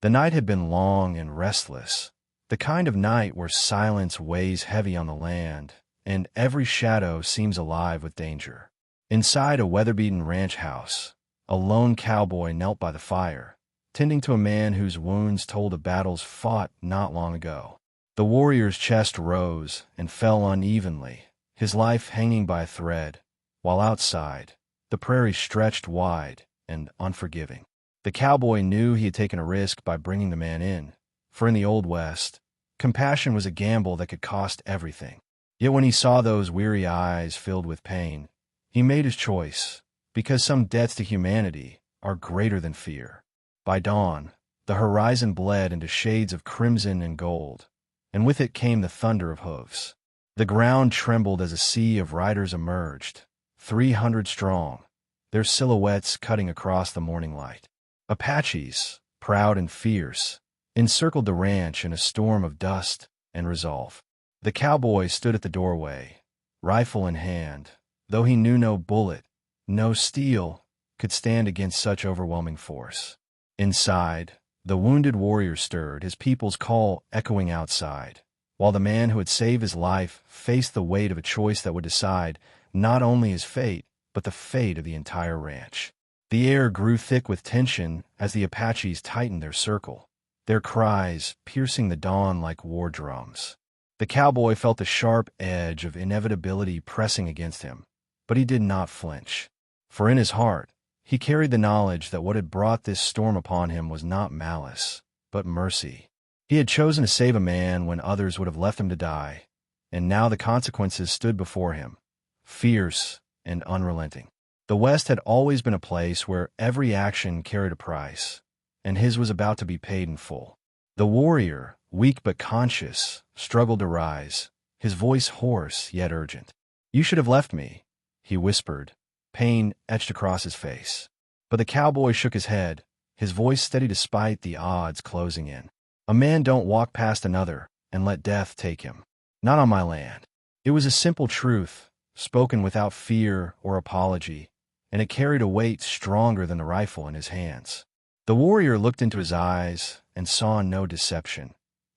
The night had been long and restless, the kind of night where silence weighs heavy on the land, and every shadow seems alive with danger. Inside a weather-beaten ranch house, a lone cowboy knelt by the fire, tending to a man whose wounds told of battles fought not long ago. The warrior's chest rose and fell unevenly, his life hanging by a thread, while outside, the prairie stretched wide and unforgiving. The cowboy knew he had taken a risk by bringing the man in, for in the Old West, compassion was a gamble that could cost everything. Yet when he saw those weary eyes filled with pain, he made his choice, because some debts to humanity are greater than fear. By dawn, the horizon bled into shades of crimson and gold, and with it came the thunder of hoofs. The ground trembled as a sea of riders emerged, 300 strong, their silhouettes cutting across the morning light. Apaches, proud and fierce, encircled the ranch in a storm of dust and resolve. The cowboy stood at the doorway, rifle in hand, though he knew no bullet, no steel, could stand against such overwhelming force. Inside, the wounded warrior stirred, his people's call echoing outside, while the man who had saved his life faced the weight of a choice that would decide not only his fate, but the fate of the entire ranch. The air grew thick with tension as the Apaches tightened their circle, their cries piercing the dawn like war drums. The cowboy felt the sharp edge of inevitability pressing against him, but he did not flinch. For in his heart, he carried the knowledge that what had brought this storm upon him was not malice, but mercy. He had chosen to save a man when others would have left him to die, and now the consequences stood before him, fierce and unrelenting. The West had always been a place where every action carried a price, and his was about to be paid in full. The warrior, weak but conscious, struggled to rise, his voice hoarse yet urgent. "You should have left me," he whispered, pain etched across his face. But the cowboy shook his head, his voice steady despite the odds closing in. "A man don't walk past another and let death take him. Not on my land." It was a simple truth, spoken without fear or apology, and it carried a weight stronger than the rifle in his hands. The warrior looked into his eyes and saw no deception,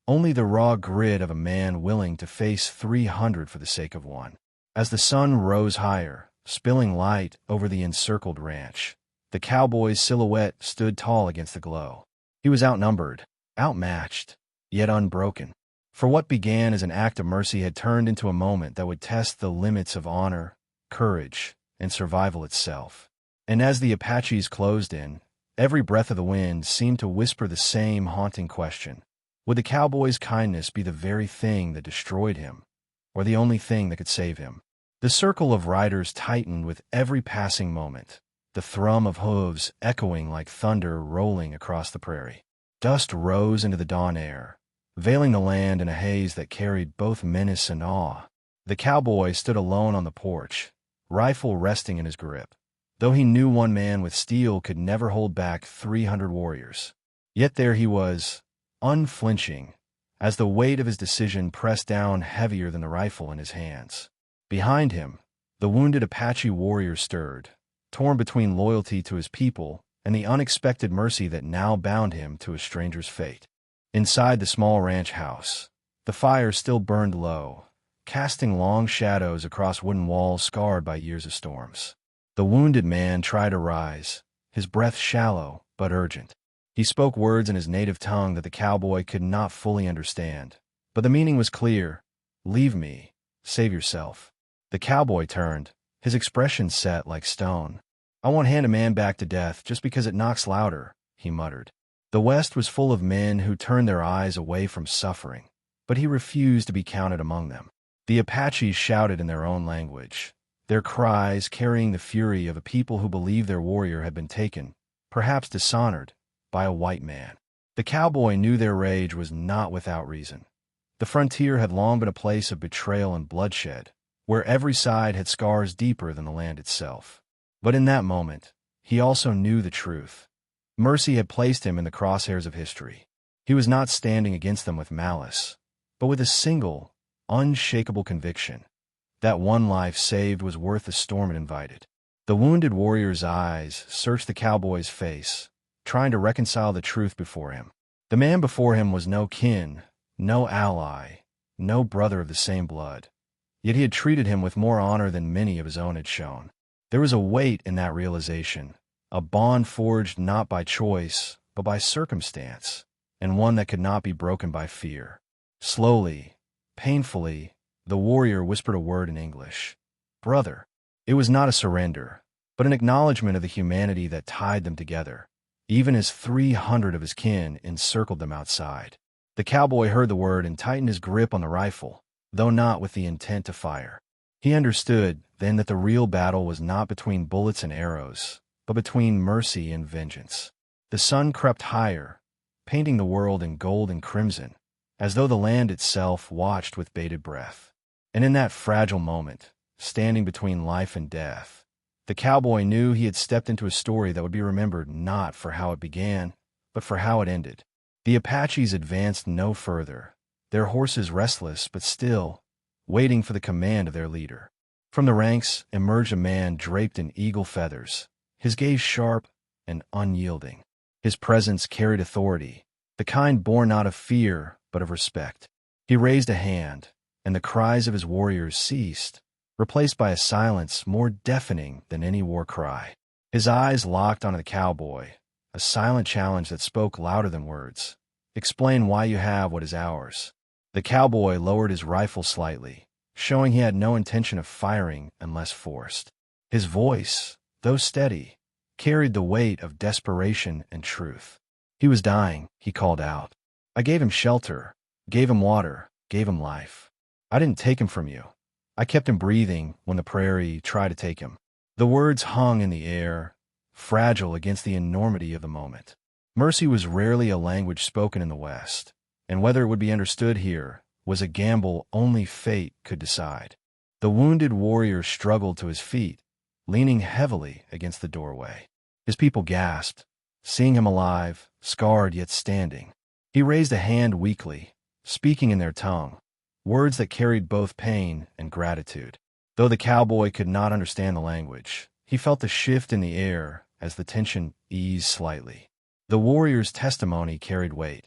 only the raw grit of a man willing to face 300 for the sake of one. As the sun rose higher, spilling light over the encircled ranch, the cowboy's silhouette stood tall against the glow. He was outnumbered, outmatched, yet unbroken. For what began as an act of mercy had turned into a moment that would test the limits of honor, courage, and survival itself. And as the Apaches closed in, every breath of the wind seemed to whisper the same haunting question. Would the cowboy's kindness be the very thing that destroyed him, or the only thing that could save him? The circle of riders tightened with every passing moment, the thrum of hooves echoing like thunder rolling across the prairie. Dust rose into the dawn air, veiling the land in a haze that carried both menace and awe. The cowboy stood alone on the porch, rifle resting in his grip, though he knew one man with steel could never hold back 300 warriors. Yet there he was, unflinching, as the weight of his decision pressed down heavier than the rifle in his hands. Behind him, the wounded Apache warrior stirred, torn between loyalty to his people and the unexpected mercy that now bound him to a stranger's fate. Inside the small ranch house, the fire still burned low, casting long shadows across wooden walls scarred by years of storms. The wounded man tried to rise, his breath shallow but urgent. He spoke words in his native tongue that the cowboy could not fully understand, but the meaning was clear. "Leave me. Save yourself." The cowboy turned, his expression set like stone. "I won't hand a man back to death just because it knocks louder," he muttered. The West was full of men who turned their eyes away from suffering, but he refused to be counted among them. The Apaches shouted in their own language, their cries carrying the fury of a people who believed their warrior had been taken, perhaps dishonored, by a white man. The cowboy knew their rage was not without reason. The frontier had long been a place of betrayal and bloodshed, where every side had scars deeper than the land itself. But in that moment, he also knew the truth. Mercy had placed him in the crosshairs of history. He was not standing against them with malice, but with a single, unshakable conviction that one life saved was worth the storm it invited. The wounded warrior's eyes searched the cowboy's face, trying to reconcile the truth before him. The man before him was no kin, no ally, no brother of the same blood. Yet he had treated him with more honor than many of his own had shown. There was a weight in that realization, a bond forged not by choice, but by circumstance, and one that could not be broken by fear. Slowly, painfully, the warrior whispered a word in English. Brother. It was not a surrender, but an acknowledgment of the humanity that tied them together, even as 300 of his kin encircled them outside. The cowboy heard the word and tightened his grip on the rifle, though not with the intent to fire. He understood then that the real battle was not between bullets and arrows, but between mercy and vengeance. The sun crept higher, painting the world in gold and crimson, as though the land itself watched with bated breath. And in that fragile moment, standing between life and death, the cowboy knew he had stepped into a story that would be remembered not for how it began, but for how it ended. The Apaches advanced no further, their horses restless but still, waiting for the command of their leader. From the ranks emerged a man draped in eagle feathers, his gaze sharp and unyielding. His presence carried authority, the kind born not of fear but of respect. He raised a hand, and the cries of his warriors ceased, replaced by a silence more deafening than any war cry. His eyes locked onto the cowboy, a silent challenge that spoke louder than words. Explain why you have what is ours. The cowboy lowered his rifle slightly, showing he had no intention of firing unless forced. His voice, though steady, carried the weight of desperation and truth. He was dying, he called out. I gave him shelter, gave him water, gave him life. I didn't take him from you. I kept him breathing when the prairie tried to take him. The words hung in the air, fragile against the enormity of the moment. Mercy was rarely a language spoken in the West, and whether it would be understood here was a gamble only fate could decide. The wounded warrior struggled to his feet, leaning heavily against the doorway. His people gasped, seeing him alive, scarred yet standing. He raised a hand weakly, speaking in their tongue, words that carried both pain and gratitude. Though the cowboy could not understand the language, he felt the shift in the air as the tension eased slightly. The warrior's testimony carried weight.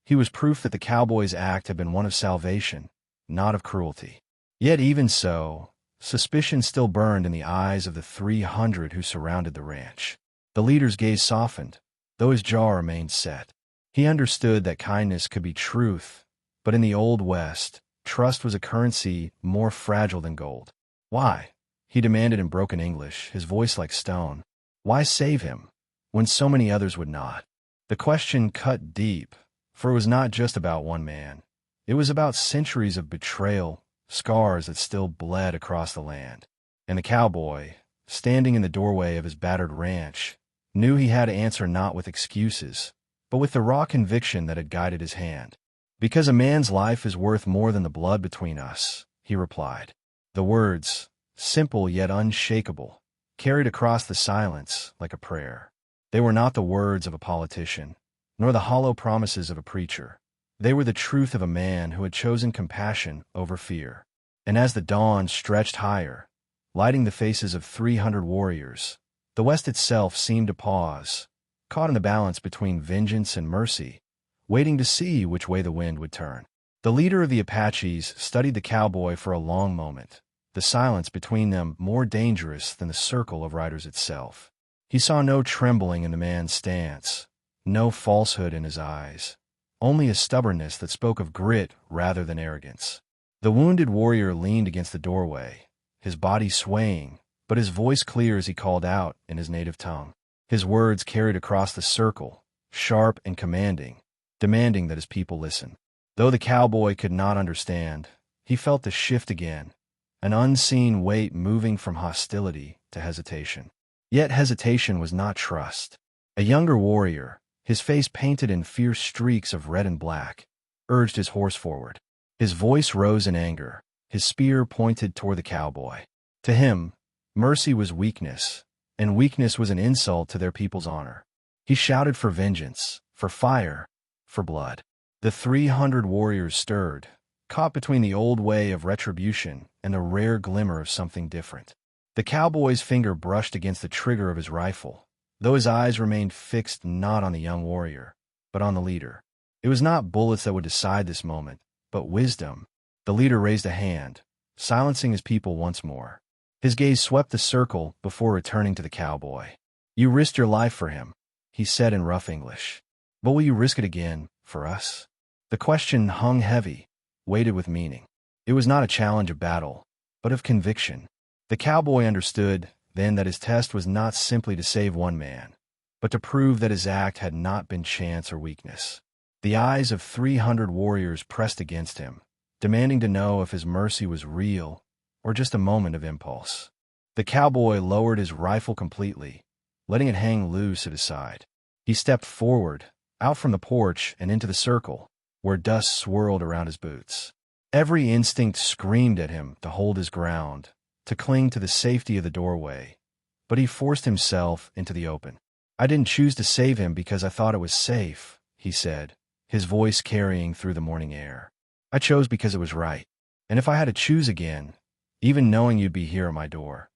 He was proof that the cowboy's act had been one of salvation, not of cruelty. Yet even so, suspicion still burned in the eyes of the 300 who surrounded the ranch. The leader's gaze softened, though his jaw remained set. He understood that kindness could be truth, but in the Old West, trust was a currency more fragile than gold. Why? He demanded in broken English, his voice like stone. Why save him, when so many others would not? The question cut deep, for it was not just about one man. It was about centuries of betrayal, scars that still bled across the land. And the cowboy, standing in the doorway of his battered ranch, knew he had to answer not with excuses, but with the raw conviction that had guided his hand. Because a man's life is worth more than the blood between us, he replied. The words, simple yet unshakable, carried across the silence like a prayer. They were not the words of a politician, nor the hollow promises of a preacher. They were the truth of a man who had chosen compassion over fear. And as the dawn stretched higher, lighting the faces of 300 warriors, the West itself seemed to pause, caught in the balance between vengeance and mercy, waiting to see which way the wind would turn. The leader of the Apaches studied the cowboy for a long moment, the silence between them more dangerous than the circle of riders itself. He saw no trembling in the man's stance, no falsehood in his eyes, only a stubbornness that spoke of grit rather than arrogance. The wounded warrior leaned against the doorway, his body swaying, but his voice clear as he called out in his native tongue. His words carried across the circle, sharp and commanding, demanding that his people listen. Though the cowboy could not understand, he felt the shift again, an unseen weight moving from hostility to hesitation. Yet hesitation was not trust. A younger warrior, his face painted in fierce streaks of red and black, urged his horse forward. His voice rose in anger, his spear pointed toward the cowboy. To him, mercy was weakness, and weakness was an insult to their people's honor. He shouted for vengeance, for fire, for blood. The 300 warriors stirred, caught between the old way of retribution and the rare glimmer of something different. The cowboy's finger brushed against the trigger of his rifle, though his eyes remained fixed not on the young warrior, but on the leader. It was not bullets that would decide this moment, but wisdom. The leader raised a hand, silencing his people once more. His gaze swept the circle before returning to the cowboy. "You risked your life for him," he said in rough English. "But will you risk it again, for us?" The question hung heavy, weighted with meaning. It was not a challenge of battle, but of conviction. The cowboy understood then that his test was not simply to save one man, but to prove that his act had not been chance or weakness. The eyes of 300 warriors pressed against him, demanding to know if his mercy was real or just a moment of impulse. The cowboy lowered his rifle completely, letting it hang loose at his side. He stepped forward, out from the porch and into the circle, where dust swirled around his boots. Every instinct screamed at him to hold his ground, to cling to the safety of the doorway, but he forced himself into the open. "I didn't choose to save him because I thought it was safe," he said, his voice carrying through the morning air. "I chose because it was right. And if I had to choose again, even knowing you'd be here at my door,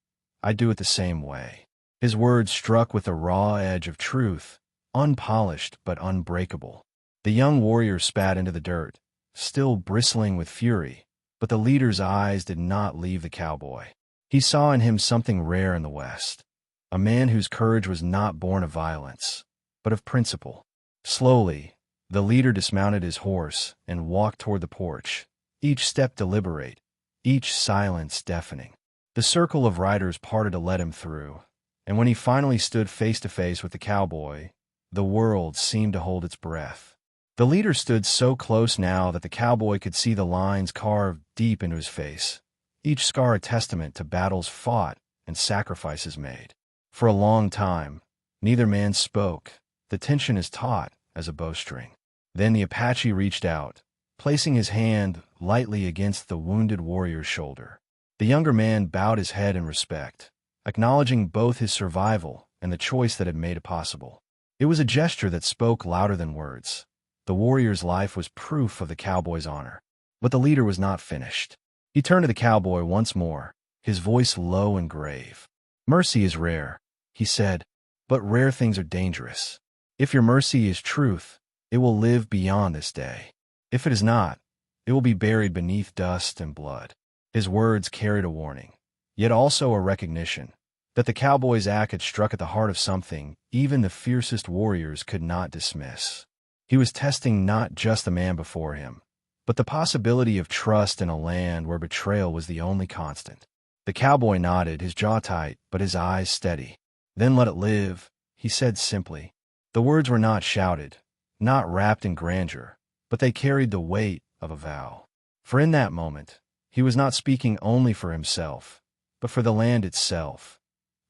I'd do it the same way." His words struck with the raw edge of truth, unpolished but unbreakable. The young warrior spat into the dirt, still bristling with fury, but the leader's eyes did not leave the cowboy. He saw in him something rare in the West, a man whose courage was not born of violence, but of principle. Slowly, the leader dismounted his horse and walked toward the porch, each step deliberate, each silence deafening. The circle of riders parted to let him through, and when he finally stood face to face with the cowboy, the world seemed to hold its breath. The leader stood so close now that the cowboy could see the lines carved deep into his face, each scar a testament to battles fought and sacrifices made. For a long time, neither man spoke, the tension as taut as a bowstring. Then the Apache reached out, placing his hand lightly against the wounded warrior's shoulder. The younger man bowed his head in respect, acknowledging both his survival and the choice that had made it possible. It was a gesture that spoke louder than words. The warrior's life was proof of the cowboy's honor. But the leader was not finished. He turned to the cowboy once more, his voice low and grave. "Mercy is rare," he said, "but rare things are dangerous. If your mercy is truth, it will live beyond this day. If it is not, it will be buried beneath dust and blood." His words carried a warning, yet also a recognition that the cowboy's act had struck at the heart of something even the fiercest warriors could not dismiss. He was testing not just the man before him, but the possibility of trust in a land where betrayal was the only constant. The cowboy nodded, his jaw tight, but his eyes steady. "Then let it live," he said simply. The words were not shouted, not wrapped in grandeur, but they carried the weight of a vow. For in that moment, he was not speaking only for himself, but for the land itself.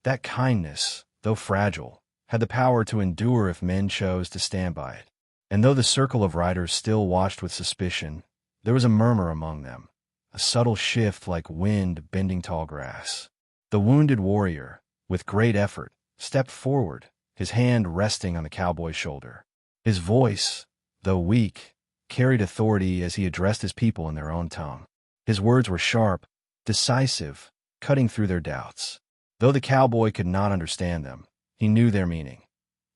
That kindness, though fragile, had the power to endure if men chose to stand by it. And though the circle of riders still watched with suspicion, there was a murmur among them, a subtle shift like wind bending tall grass. The wounded warrior, with great effort, stepped forward, his hand resting on the cowboy's shoulder. His voice, though weak, carried authority as he addressed his people in their own tongue. His words were sharp, decisive, cutting through their doubts. Though the cowboy could not understand them, he knew their meaning.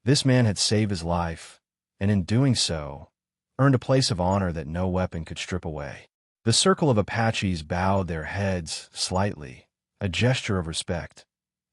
This man had saved his life, and in doing so, earned a place of honor that no weapon could strip away. The circle of Apaches bowed their heads slightly, a gesture of respect,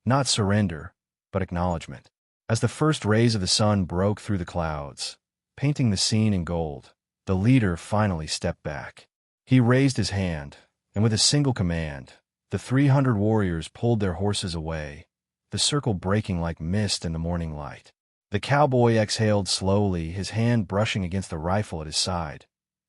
not surrender, but acknowledgement. As the first rays of the sun broke through the clouds, painting the scene in gold, the leader finally stepped back. He raised his hand, and with a single command, the 300 warriors pulled their horses away, the circle breaking like mist in the morning light. The cowboy exhaled slowly, his hand brushing against the rifle at his side,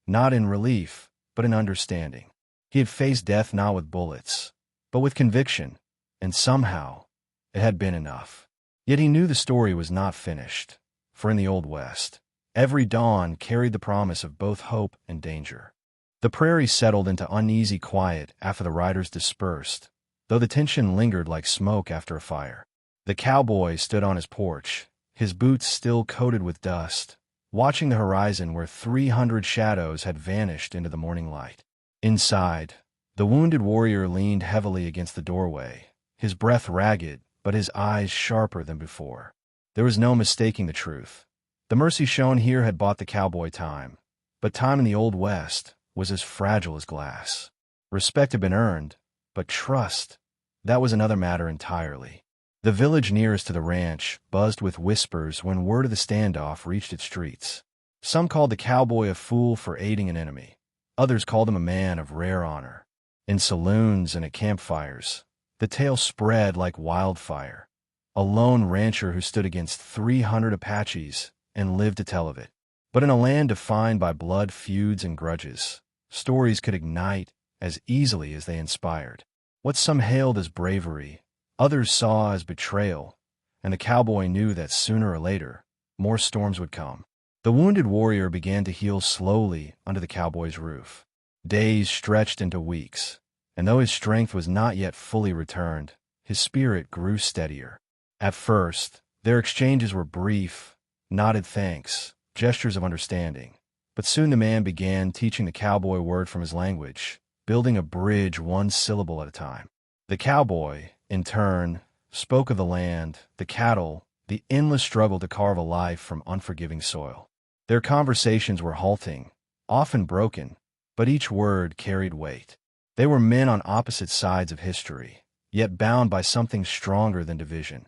not in relief, but in understanding. He had faced death not with bullets, but with conviction, and somehow it had been enough. Yet he knew the story was not finished, for in the Old West, every dawn carried the promise of both hope and danger. The prairie settled into uneasy quiet after the riders dispersed, though the tension lingered like smoke after a fire. The cowboy stood on his porch, his boots still coated with dust, watching the horizon where 300 shadows had vanished into the morning light. Inside, the wounded warrior leaned heavily against the doorway, his breath ragged, but his eyes sharper than before. There was no mistaking the truth. The mercy shown here had bought the cowboy time, but time in the Old West was as fragile as glass. Respect had been earned, but trust, that was another matter entirely. The village nearest to the ranch buzzed with whispers when word of the standoff reached its streets. Some called the cowboy a fool for aiding an enemy. Others called him a man of rare honor. In saloons and at campfires, the tale spread like wildfire. A lone rancher who stood against 300 Apaches and lived to tell of it. But in a land defined by blood feuds and grudges, stories could ignite as easily as they inspired. What some hailed as bravery, others saw as betrayal, and the cowboy knew that sooner or later, more storms would come. The wounded warrior began to heal slowly under the cowboy's roof. Days stretched into weeks, and though his strength was not yet fully returned, his spirit grew steadier. At first, their exchanges were brief, nodded thanks, gestures of understanding. But soon the man began teaching the cowboy word from his language, building a bridge one syllable at a time. The cowboy, in turn, spoke of the land, the cattle, the endless struggle to carve a life from unforgiving soil. Their conversations were halting, often broken, but each word carried weight. They were men on opposite sides of history, yet bound by something stronger than division,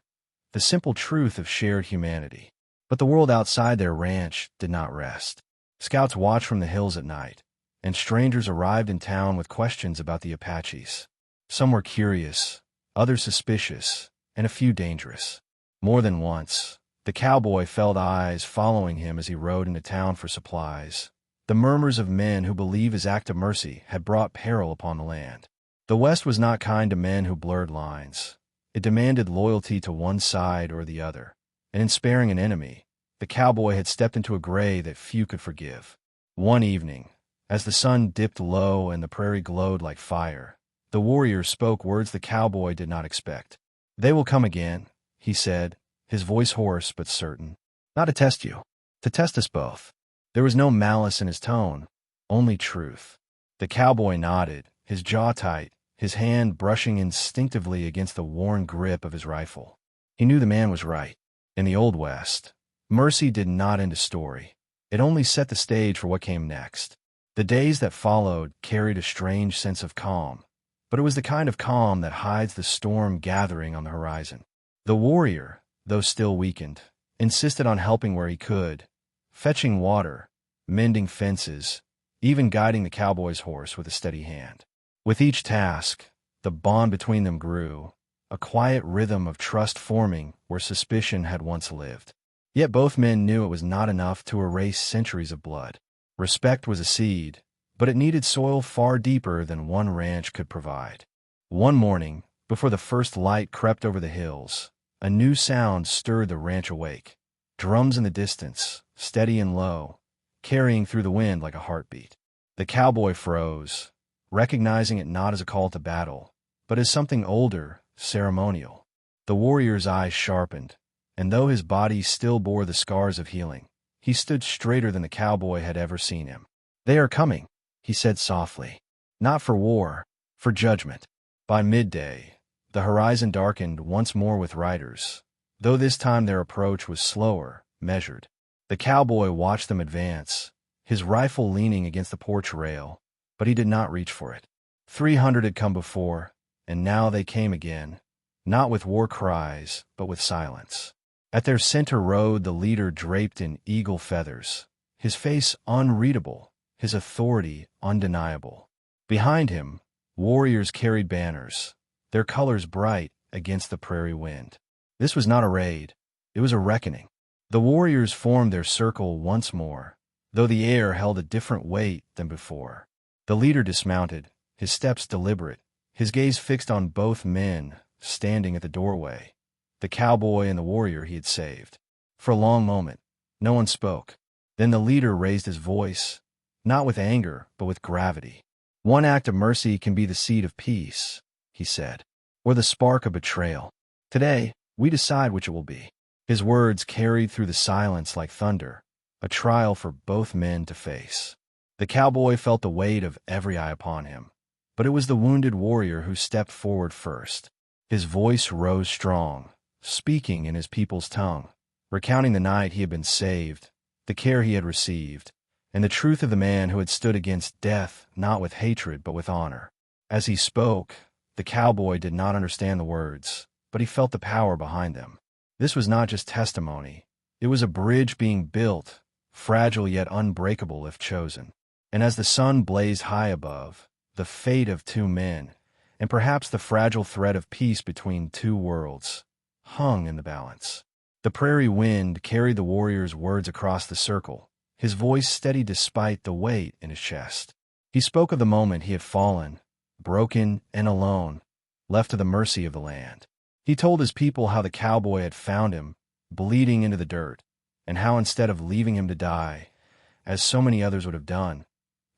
the simple truth of shared humanity. But the world outside their ranch did not rest. Scouts watched from the hills at night, and strangers arrived in town with questions about the Apaches. Some were curious, others suspicious, and a few dangerous. More than once, the cowboy felt eyes following him as he rode into town for supplies. The murmurs of men who believed his act of mercy had brought peril upon the land. The West was not kind to men who blurred lines. It demanded loyalty to one side or the other, and in sparing an enemy, the cowboy had stepped into a gray that few could forgive. One evening, as the sun dipped low and the prairie glowed like fire, the warrior spoke words the cowboy did not expect. "They will come again," he said, his voice hoarse but certain. "Not to test you, to test us both." There was no malice in his tone, only truth. The cowboy nodded, his jaw tight, his hand brushing instinctively against the worn grip of his rifle. He knew the man was right. In the Old West, mercy did not end a story. It only set the stage for what came next. The days that followed carried a strange sense of calm, but it was the kind of calm that hides the storm gathering on the horizon. The warrior, though still weakened, insisted on helping where he could, fetching water, mending fences, even guiding the cowboy's horse with a steady hand. With each task, the bond between them grew, a quiet rhythm of trust forming where suspicion had once lived. Yet both men knew it was not enough to erase centuries of blood. Respect was a seed, but it needed soil far deeper than one ranch could provide. One morning, before the first light crept over the hills, a new sound stirred the ranch awake. Drums in the distance, steady and low, carrying through the wind like a heartbeat. The cowboy froze, recognizing it not as a call to battle, but as something older, ceremonial. The warrior's eyes sharpened, and though his body still bore the scars of healing, he stood straighter than the cowboy had ever seen him. "They are coming," he said softly. "Not for war, for judgment." By midday, the horizon darkened once more with riders, though this time their approach was slower, measured. The cowboy watched them advance, his rifle leaning against the porch rail, but he did not reach for it. 300 had come before, and now they came again, not with war cries, but with silence. At their center rode the leader draped in eagle feathers, his face unreadable, his authority undeniable. Behind him, warriors carried banners, their colors bright against the prairie wind. This was not a raid, it was a reckoning. The warriors formed their circle once more, though the air held a different weight than before. The leader dismounted, his steps deliberate, his gaze fixed on both men standing at the doorway, the cowboy and the warrior he had saved. For a long moment, no one spoke. Then the leader raised his voice, not with anger, but with gravity. "One act of mercy can be the seed of peace," he said, "or the spark of betrayal. Today, we decide which it will be." His words carried through the silence like thunder, a trial for both men to face. The cowboy felt the weight of every eye upon him, but it was the wounded warrior who stepped forward first. His voice rose strong, speaking in his people's tongue, recounting the night he had been saved, the care he had received, and the truth of the man who had stood against death not with hatred but with honor. As he spoke, the cowboy did not understand the words, but he felt the power behind them. This was not just testimony. It was a bridge being built, fragile yet unbreakable if chosen. And as the sun blazed high above, the fate of two men, and perhaps the fragile thread of peace between two worlds, hung in the balance. The prairie wind carried the warrior's words across the circle, his voice steady despite the weight in his chest. He spoke of the moment he had fallen, broken and alone, left to the mercy of the land. He told his people how the cowboy had found him, bleeding into the dirt, and how instead of leaving him to die, as so many others would have done,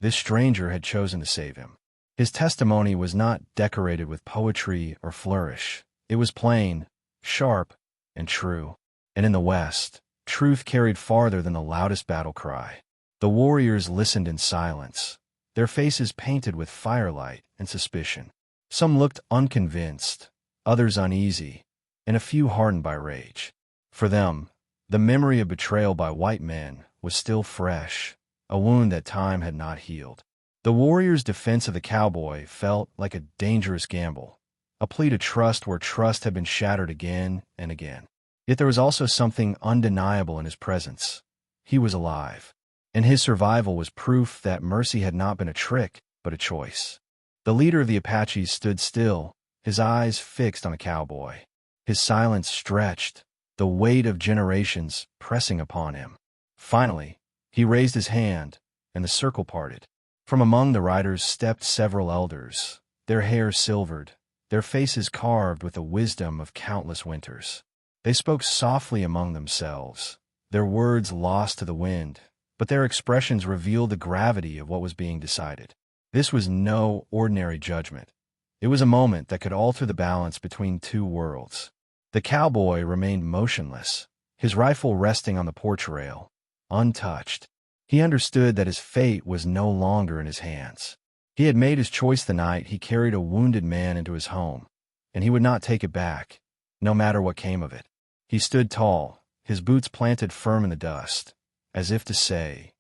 this stranger had chosen to save him. His testimony was not decorated with poetry or flourish. It was plain, sharp, and true. And in the West, truth carried farther than the loudest battle cry. The warriors listened in silence, their faces painted with firelight and suspicion. Some looked unconvinced, others uneasy, and a few hardened by rage. For them, the memory of betrayal by white men was still fresh, a wound that time had not healed. The warrior's defense of the cowboy felt like a dangerous gamble, a plea to trust where trust had been shattered again and again. Yet there was also something undeniable in his presence. He was alive, and his survival was proof that mercy had not been a trick, but a choice. The leader of the Apaches stood still, his eyes fixed on the cowboy. His silence stretched, the weight of generations pressing upon him. Finally, he raised his hand, and the circle parted. From among the riders stepped several elders, their hair silvered, their faces carved with the wisdom of countless winters. They spoke softly among themselves, their words lost to the wind, but their expressions revealed the gravity of what was being decided. This was no ordinary judgment. It was a moment that could alter the balance between two worlds. The cowboy remained motionless, his rifle resting on the porch rail, untouched. He understood that his fate was no longer in his hands. He had made his choice the night he carried a wounded man into his home, and he would not take it back, no matter what came of it. He stood tall, his boots planted firm in the dust, as if to say,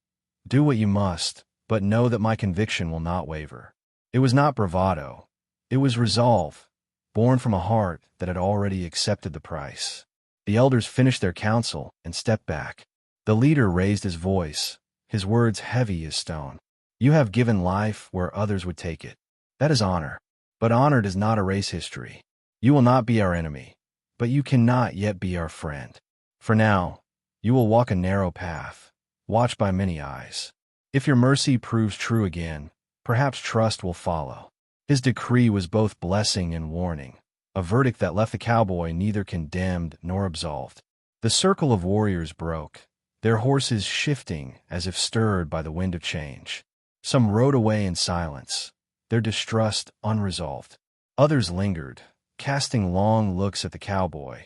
"Do what you must, but know that my conviction will not waver." It was not bravado. It was resolve, born from a heart that had already accepted the price. The elders finished their counsel and stepped back. The leader raised his voice, his words heavy as stone. "You have given life where others would take it. That is honor. But honor does not erase history. You will not be our enemy, but you cannot yet be our friend. For now, you will walk a narrow path, watched by many eyes. If your mercy proves true again, perhaps trust will follow." His decree was both blessing and warning, a verdict that left the cowboy neither condemned nor absolved. The circle of warriors broke, their horses shifting as if stirred by the wind of change. Some rode away in silence, their distrust unresolved. Others lingered, casting long looks at the cowboy,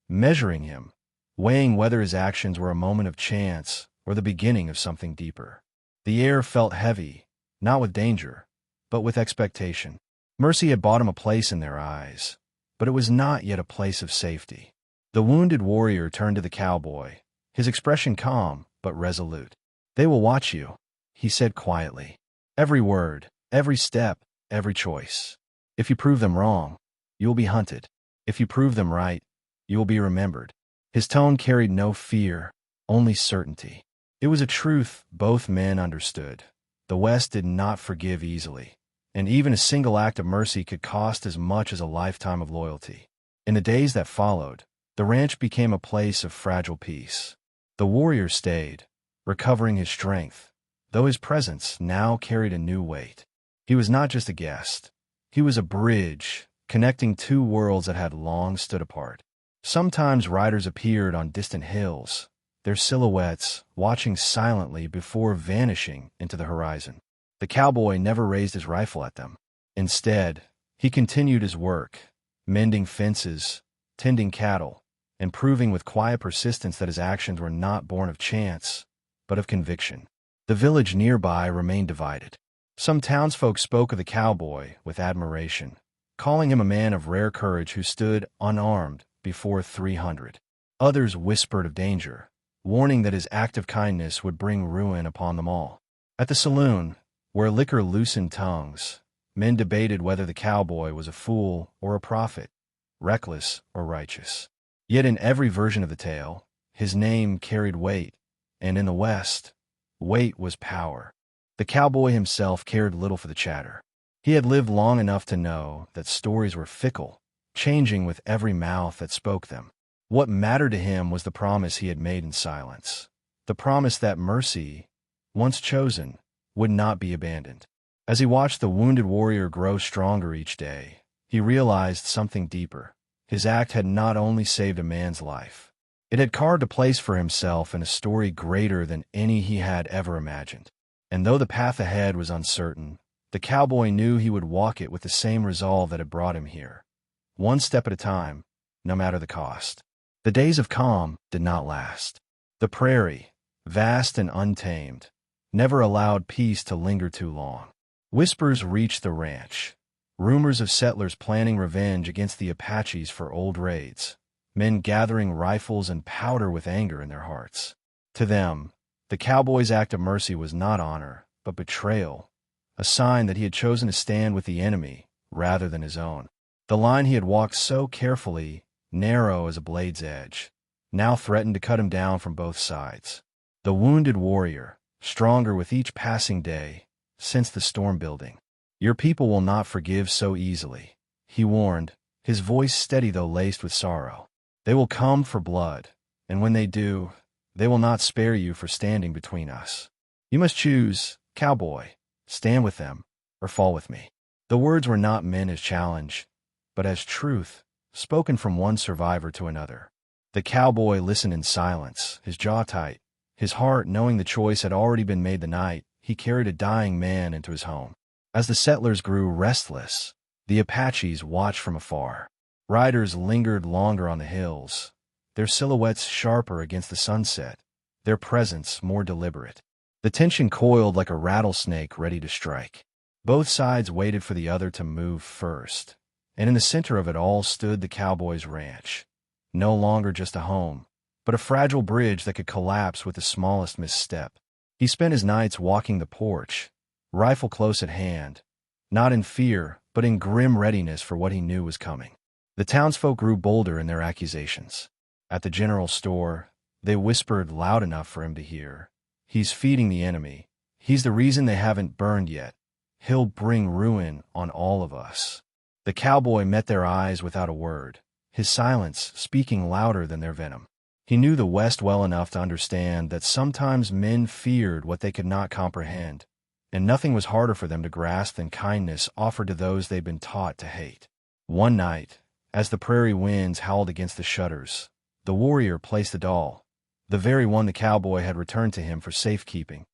measuring him, weighing whether his actions were a moment of chance or the beginning of something deeper. The air felt heavy, not with danger, but with expectation. Mercy had bought him a place in their eyes, but it was not yet a place of safety. The wounded warrior turned to the cowboy, his expression calm but resolute. "They will watch you," he said quietly. "Every word, every step, every choice. If you prove them wrong, you will be hunted. If you prove them right, you will be remembered." His tone carried no fear, only certainty. It was a truth both men understood. The West did not forgive easily, and even a single act of mercy could cost as much as a lifetime of loyalty. In the days that followed, the ranch became a place of fragile peace. The warrior stayed, recovering his strength, though his presence now carried a new weight. He was not just a guest. He was a bridge, connecting two worlds that had long stood apart. Sometimes riders appeared on distant hills, their silhouettes watching silently before vanishing into the horizon. The cowboy never raised his rifle at them. Instead, he continued his work, mending fences, tending cattle, and proving with quiet persistence that his actions were not born of chance, but of conviction. The village nearby remained divided. Some townsfolk spoke of the cowboy with admiration, calling him a man of rare courage who stood unarmed before 300. Others whispered of danger, warning that his act of kindness would bring ruin upon them all. At the saloon, where liquor loosened tongues, men debated whether the cowboy was a fool or a prophet, reckless or righteous. Yet in every version of the tale, his name carried weight, and in the West, weight was power. The cowboy himself cared little for the chatter. He had lived long enough to know that stories were fickle, changing with every mouth that spoke them. What mattered to him was the promise he had made in silence, the promise that mercy, once chosen, would not be abandoned. As he watched the wounded warrior grow stronger each day, he realized something deeper. His act had not only saved a man's life, it had carved a place for himself in a story greater than any he had ever imagined. And though the path ahead was uncertain, the cowboy knew he would walk it with the same resolve that had brought him here, one step at a time, no matter the cost. The days of calm did not last. The prairie, vast and untamed, never allowed peace to linger too long. Whispers reached the ranch, rumors of settlers planning revenge against the Apaches for old raids, men gathering rifles and powder with anger in their hearts. To them, the cowboy's act of mercy was not honor, but betrayal, a sign that he had chosen to stand with the enemy rather than his own. The line he had walked so carefully, narrow as a blade's edge, now threatened to cut him down from both sides. The wounded warrior, stronger with each passing day, sensed the storm building. "Your people will not forgive so easily," he warned, his voice steady though laced with sorrow. "They will come for blood, and when they do, they will not spare you for standing between us. You must choose, cowboy, stand with them, or fall with me." The words were not meant as challenge, but as truth, spoken from one survivor to another. The cowboy listened in silence, his jaw tight, his heart knowing the choice had already been made the night he carried a dying man into his home. As the settlers grew restless, the Apaches watched from afar. Riders lingered longer on the hills, their silhouettes sharper against the sunset, their presence more deliberate. The tension coiled like a rattlesnake ready to strike. Both sides waited for the other to move first, and in the center of it all stood the cowboy's ranch, no longer just a home, but a fragile bridge that could collapse with the smallest misstep. He spent his nights walking the porch, rifle close at hand, not in fear, but in grim readiness for what he knew was coming. The townsfolk grew bolder in their accusations. At the general store, they whispered loud enough for him to hear, "He's feeding the enemy. He's the reason they haven't burned yet. He'll bring ruin on all of us." The cowboy met their eyes without a word, his silence speaking louder than their venom. He knew the West well enough to understand that sometimes men feared what they could not comprehend, and nothing was harder for them to grasp than kindness offered to those they'd been taught to hate. One night, as the prairie winds howled against the shutters, the warrior placed the doll, the very one the cowboy had returned to him for safekeeping,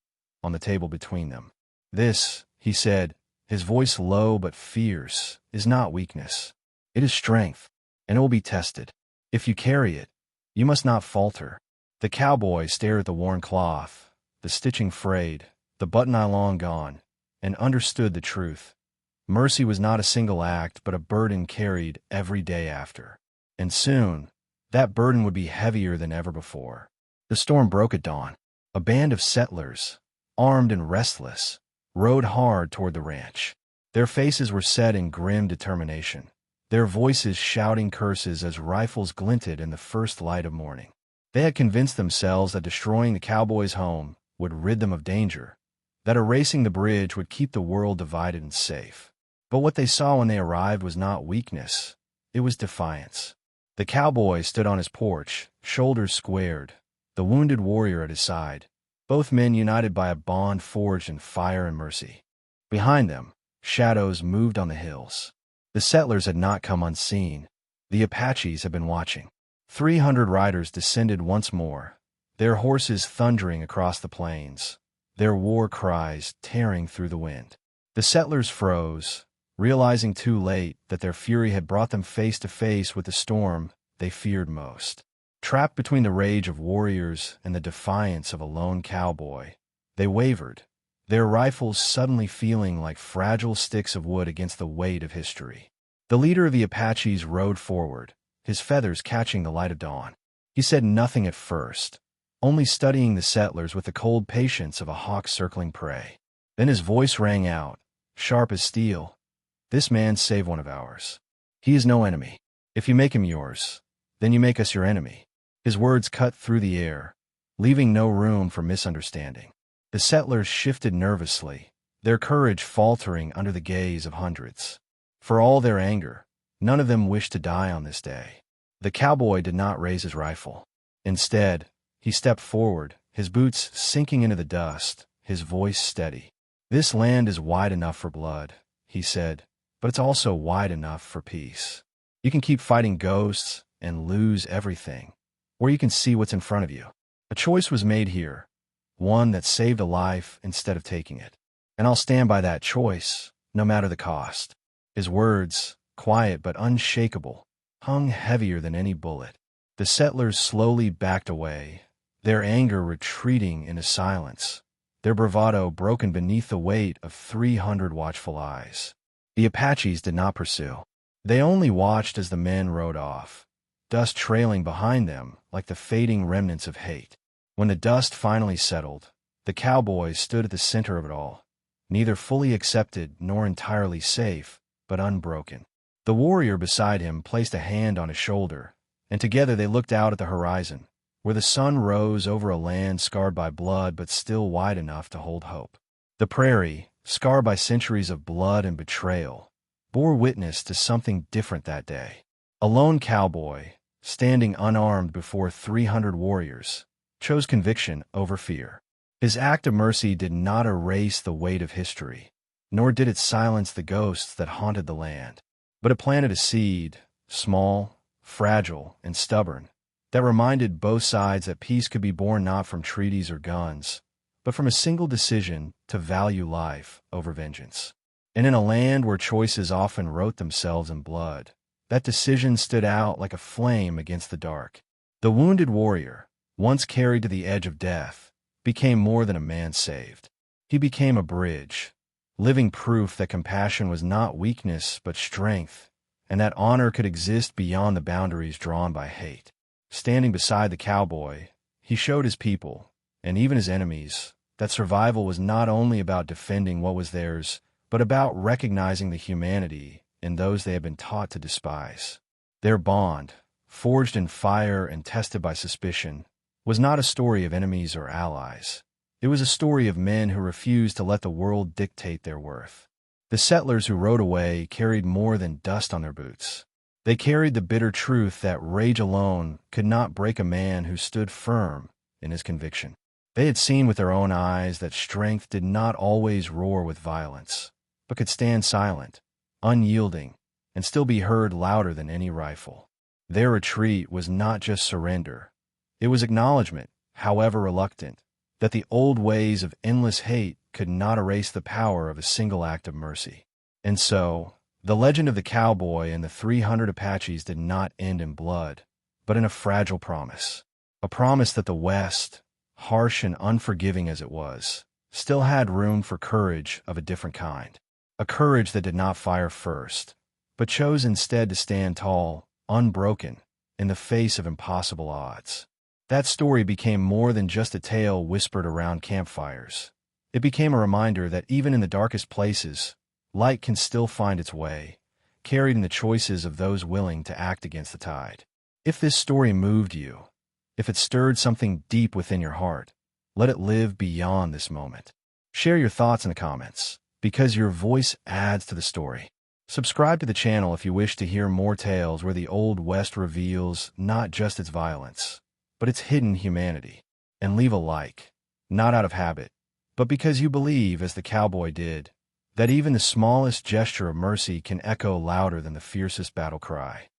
on the table between them. "This," he said, his voice low but fierce, "is not weakness. It is strength, and it will be tested. If you carry it, you must not falter." The cowboy stared at the worn cloth, the stitching frayed, the button-eye long gone, and understood the truth. Mercy was not a single act, but a burden carried every day after. And soon, that burden would be heavier than ever before. The storm broke at dawn. A band of settlers, armed and restless, rode hard toward the ranch. Their faces were set in grim determination, their voices shouting curses as rifles glinted in the first light of morning. They had convinced themselves that destroying the cowboy's home would rid them of danger, that erasing the bridge would keep the world divided and safe. But what they saw when they arrived was not weakness, it was defiance. The cowboy stood on his porch, shoulders squared, the wounded warrior at his side, both men united by a bond forged in fire and mercy. Behind them, shadows moved on the hills. The settlers had not come unseen. The Apaches had been watching. 300 riders descended once more, their horses thundering across the plains, their war cries tearing through the wind. The settlers froze, realizing too late that their fury had brought them face to face with the storm they feared most. Trapped between the rage of warriors and the defiance of a lone cowboy, they wavered, their rifles suddenly feeling like fragile sticks of wood against the weight of history. The leader of the Apaches rode forward, his feathers catching the light of dawn. He said nothing at first, only studying the settlers with the cold patience of a hawk circling prey. Then his voice rang out, sharp as steel. "This man saved one of ours. He is no enemy. If you make him yours, then you make us your enemy." His words cut through the air, leaving no room for misunderstanding. The settlers shifted nervously, their courage faltering under the gaze of hundreds. For all their anger, none of them wished to die on this day. The cowboy did not raise his rifle. Instead, he stepped forward, his boots sinking into the dust, his voice steady. "This land is wide enough for blood," he said, "but it's also wide enough for peace. You can keep fighting ghosts and lose everything, or you can see what's in front of you." A choice was made here, one that saved a life instead of taking it. "And I'll stand by that choice, no matter the cost." His words, quiet but unshakable, hung heavier than any bullet. The settlers slowly backed away, their anger retreating into silence, their bravado broken beneath the weight of 300 watchful eyes. The Apaches did not pursue. They only watched as the men rode off, dust trailing behind them like the fading remnants of hate. When the dust finally settled, the cowboy stood at the center of it all, neither fully accepted nor entirely safe, but unbroken. The warrior beside him placed a hand on his shoulder, and together they looked out at the horizon, where the sun rose over a land scarred by blood but still wide enough to hold hope. The prairie, scarred by centuries of blood and betrayal, bore witness to something different that day. A lone cowboy, standing unarmed before 300 warriors, chose conviction over fear. His act of mercy did not erase the weight of history, nor did it silence the ghosts that haunted the land, but it planted a seed, small, fragile, and stubborn, that reminded both sides that peace could be born not from treaties or guns, but from a single decision to value life over vengeance. And in a land where choices often wrote themselves in blood, that decision stood out like a flame against the dark. The wounded warrior, once carried to the edge of death, became more than a man saved. He became a bridge, living proof that compassion was not weakness but strength, and that honor could exist beyond the boundaries drawn by hate. Standing beside the cowboy, he showed his people, and even his enemies, that survival was not only about defending what was theirs, but about recognizing the humanity in those they had been taught to despise. Their bond, forged in fire and tested by suspicion, was not a story of enemies or allies. It was a story of men who refused to let the world dictate their worth. The settlers who rode away carried more than dust on their boots. They carried the bitter truth that rage alone could not break a man who stood firm in his conviction. They had seen with their own eyes that strength did not always roar with violence, but could stand silent, unyielding, and still be heard louder than any rifle. Their retreat was not just surrender. It was acknowledgement, however reluctant, that the old ways of endless hate could not erase the power of a single act of mercy. And so, the legend of the cowboy and the 300 Apaches did not end in blood, but in a fragile promise. A promise that the West, harsh and unforgiving as it was, still had room for courage of a different kind. A courage that did not fire first, but chose instead to stand tall, unbroken, in the face of impossible odds. That story became more than just a tale whispered around campfires. It became a reminder that even in the darkest places, light can still find its way, carried in the choices of those willing to act against the tide. If this story moved you, if it stirred something deep within your heart, let it live beyond this moment. Share your thoughts in the comments, because your voice adds to the story. Subscribe to the channel if you wish to hear more tales where the Old West reveals not just its violence, but its hidden humanity. And leave a like, not out of habit, but because you believe, as the cowboy did, that even the smallest gesture of mercy can echo louder than the fiercest battle cry.